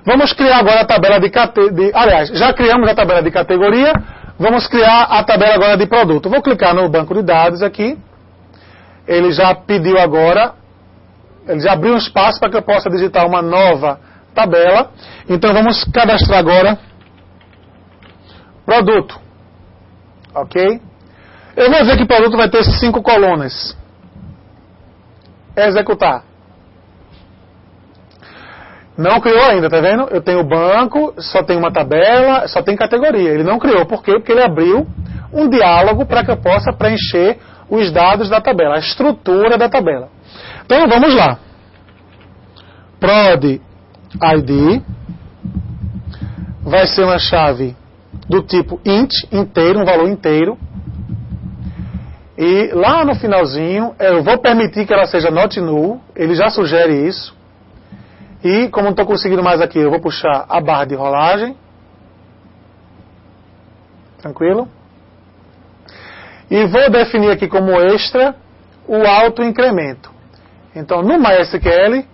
Vamos criar agora a tabela aliás, já criamos a tabela de categoria, vamos criar a tabela agora de produto. Vou clicar no banco de dados aqui. Ele já pediu agora, ele já abriu um espaço para que eu possa digitar uma nova tabela. Então vamos cadastrar agora produto. Ok? Eu vou dizer que o produto vai ter 5 colunas. Executar. Não criou ainda, tá vendo? Eu tenho o banco, só tem uma tabela, só tem categoria. Ele não criou. Por quê? Porque ele abriu um diálogo para que eu possa preencher os dados da tabela, a estrutura da tabela. Então vamos lá. Prod ID vai ser uma chave do tipo int, inteiro, um valor inteiro. E lá no finalzinho, eu vou permitir que ela seja not null, ele já sugere isso. E como não estou conseguindo mais aqui, eu vou puxar a barra de rolagem. Tranquilo? E vou definir aqui como extra o autoincremento. Então no MySQL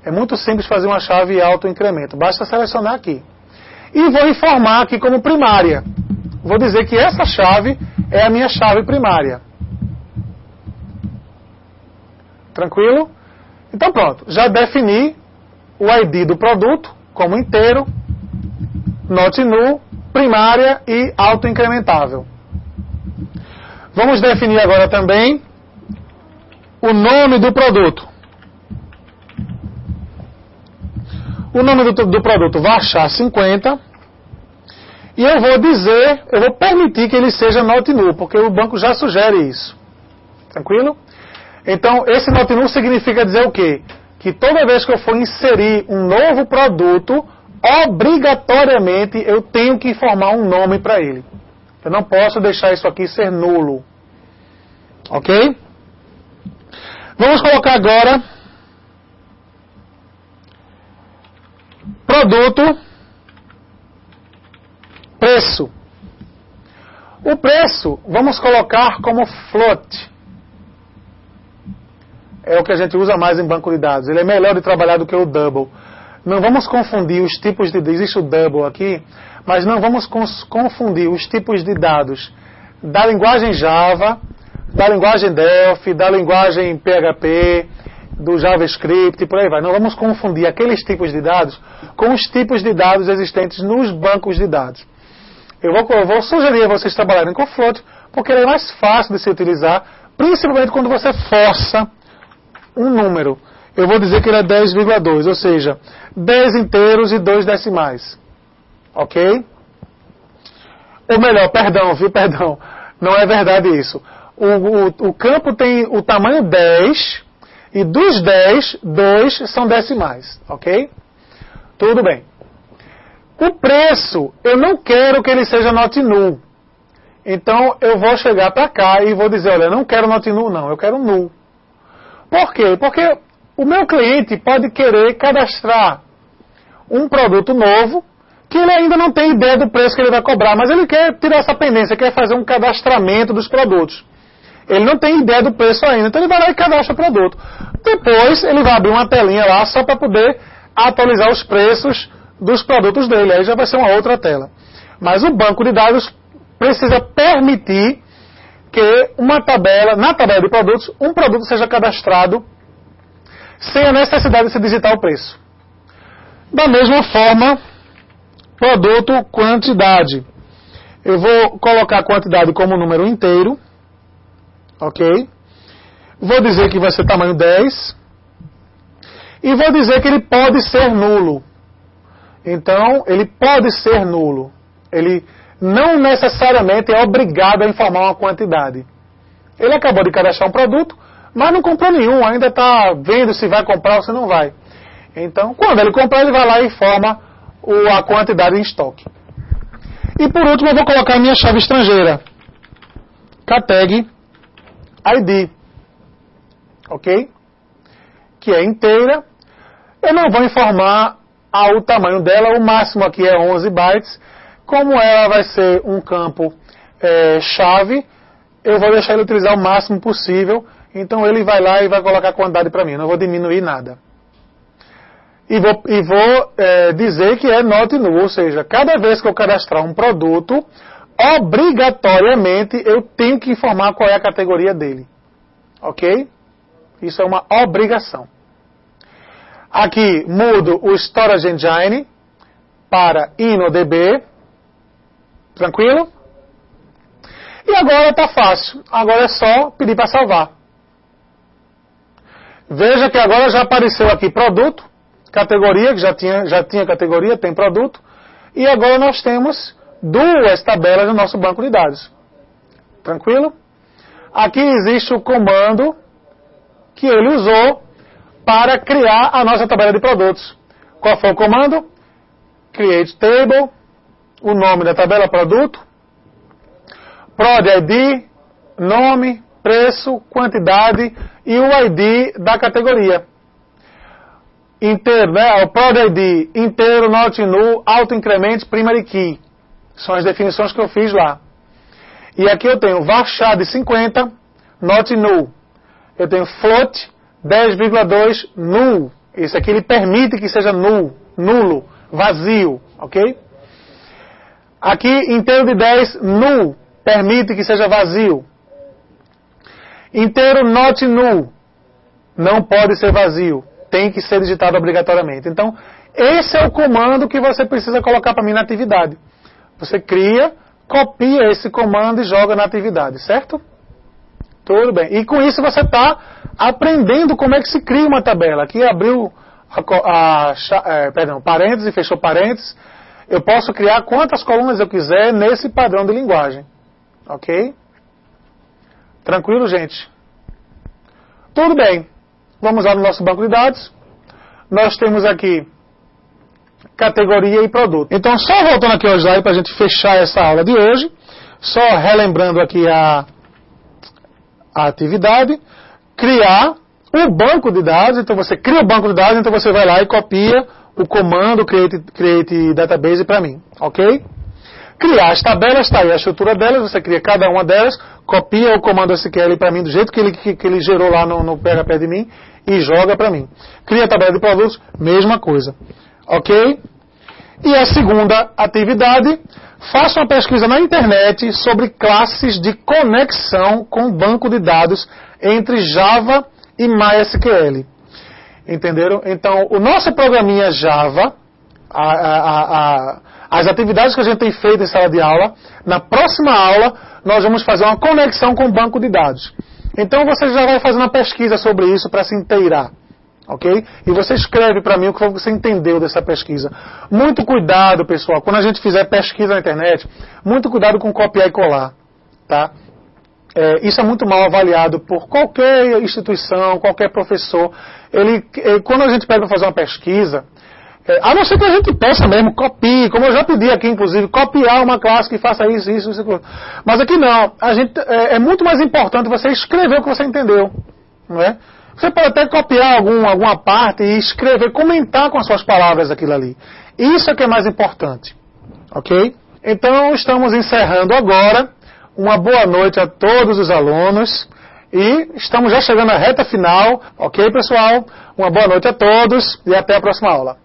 é muito simples fazer uma chave autoincremento. Basta selecionar aqui. E vou informar aqui como primária. Vou dizer que essa chave é a minha chave primária. Tranquilo? Então pronto, já defini o ID do produto como inteiro, not null, primária e autoincrementável. Vamos definir agora também o nome do produto. O nome do produto vai achar 50 e eu vou permitir que ele seja not null, porque o banco já sugere isso. Tranquilo? Então, esse not null significa dizer o quê? Que toda vez que eu for inserir um novo produto, obrigatoriamente eu tenho que informar um nome para ele. Eu não posso deixar isso aqui ser nulo. Ok? Vamos colocar agora produto, preço. O preço vamos colocar como float. É o que a gente usa mais em banco de dados. Ele é melhor de trabalhar do que o double. Não vamos confundir os tipos de... Existe o double aqui, mas não vamos confundir os tipos de dados da linguagem Java, da linguagem Delphi, da linguagem PHP, do JavaScript e por aí vai. Não vamos confundir aqueles tipos de dados com os tipos de dados existentes nos bancos de dados. Eu vou sugerir a vocês trabalharem com float, porque ele é mais fácil de se utilizar, principalmente quando você força um número. Eu vou dizer que ele é 10,2, ou seja, 10 inteiros e 2 decimais. Ok? Ou melhor, perdão, não é verdade isso. O campo tem o tamanho 10 e dos 10, 2 são decimais. Ok? Tudo bem. O preço, eu não quero que ele seja not null. Então eu vou chegar para cá e vou dizer, olha, eu não quero not null não, eu quero null. Por quê? Porque o meu cliente pode querer cadastrar um produto novo que ele ainda não tem ideia do preço que ele vai cobrar, mas ele quer tirar essa pendência, quer fazer um cadastramento dos produtos. Ele não tem ideia do preço ainda, então ele vai lá e cadastra o produto. Depois ele vai abrir uma telinha lá só para poder atualizar os preços dos produtos dele, aí já vai ser uma outra tela. Mas o banco de dados precisa permitir que na tabela de produtos, um produto seja cadastrado sem a necessidade de se digitar o preço. Da mesma forma, produto, quantidade. Eu vou colocar a quantidade como número inteiro. Ok? Vou dizer que vai ser tamanho 10. E vou dizer que ele pode ser nulo. Então, ele pode ser nulo. Ele não necessariamente é obrigado a informar uma quantidade. Ele acabou de cadastrar um produto, mas não comprou nenhum, ainda está vendo se vai comprar ou se não vai. Então, quando ele comprar, ele vai lá e informa a quantidade em estoque. E por último, eu vou colocar a minha chave estrangeira. Categ ID. Ok? Que é inteira. Eu não vou informar o tamanho dela, o máximo aqui é 11 bytes. Como ela vai ser um campo chave, eu vou deixar ele utilizar o máximo possível. Então ele vai lá e vai colocar a quantidade para mim. Eu não vou diminuir nada. e vou dizer que é not null, ou seja, cada vez que eu cadastrar um produto, obrigatoriamente eu tenho que informar qual é a categoria dele. Ok? Isso é uma obrigação. Aqui mudo o Storage Engine para InnoDB. Tranquilo? E agora está fácil. Agora é só pedir para salvar. Veja que agora já apareceu aqui produto, categoria, que já tinha categoria, tem produto. E agora nós temos 2 tabelas no nosso banco de dados. Tranquilo? Aqui existe o comando que ele usou para criar a nossa tabela de produtos. Qual foi o comando? Create table, o nome da tabela produto, prod ID, nome, preço, quantidade e o ID da categoria. Inteiro, né? O prod ID, inteiro, not null, auto-increment, primary key. São as definições que eu fiz lá. E aqui eu tenho var char de 50, not null. Eu tenho float 10,2 null. Isso aqui ele permite que seja nulo, vazio, ok? Aqui inteiro de 10 null, permite que seja vazio. Inteiro not null, não pode ser vazio, tem que ser digitado obrigatoriamente. Então, esse é o comando que você precisa colocar para mim na atividade. Você cria, copia esse comando e joga na atividade, certo? Tudo bem. E com isso você está aprendendo como é que se cria uma tabela. Aqui abriu parênteses e fechou parênteses. Eu posso criar quantas colunas eu quiser nesse padrão de linguagem. Ok? Tranquilo, gente? Tudo bem. Vamos lá no nosso banco de dados. Nós temos aqui categoria e produto. Então, só voltando aqui ao slide para a gente fechar essa aula de hoje. Só relembrando aqui a atividade. Criar o banco de dados. Então, você cria o banco de dados, então você vai lá e copia o comando create database para mim. Ok? Criar as tabelas, está aí a estrutura delas, você cria cada uma delas, copia o comando SQL para mim do jeito que ele gerou lá no PHP de mim e joga para mim. Cria a tabela de produtos, mesma coisa. Ok? E a segunda atividade, faça uma pesquisa na internet sobre classes de conexão com banco de dados entre Java e MySQL. Entenderam? Então, o nosso programinha Java, as atividades que a gente tem feito em sala de aula, na próxima aula nós vamos fazer uma conexão com o banco de dados. Então você já vai fazer uma pesquisa sobre isso para se inteirar. Ok? E você escreve para mim o que você entendeu dessa pesquisa. Muito cuidado, pessoal, quando a gente fizer pesquisa na internet, muito cuidado com copiar e colar. Tá? Isso é muito mal avaliado por qualquer instituição, qualquer professor. Quando a gente pega para fazer uma pesquisa, a não ser que a gente peça mesmo, copie, como eu já pedi aqui, inclusive, copiar uma classe que faça isso. Mas aqui não. É muito mais importante você escrever o que você entendeu. Não é? Você pode até copiar alguma parte e escrever, comentar com as suas palavras aquilo ali. Isso é que é mais importante. Ok? Então, estamos encerrando agora. Uma boa noite a todos os alunos. E estamos já chegando à reta final. Ok, pessoal? Uma boa noite a todos e até a próxima aula.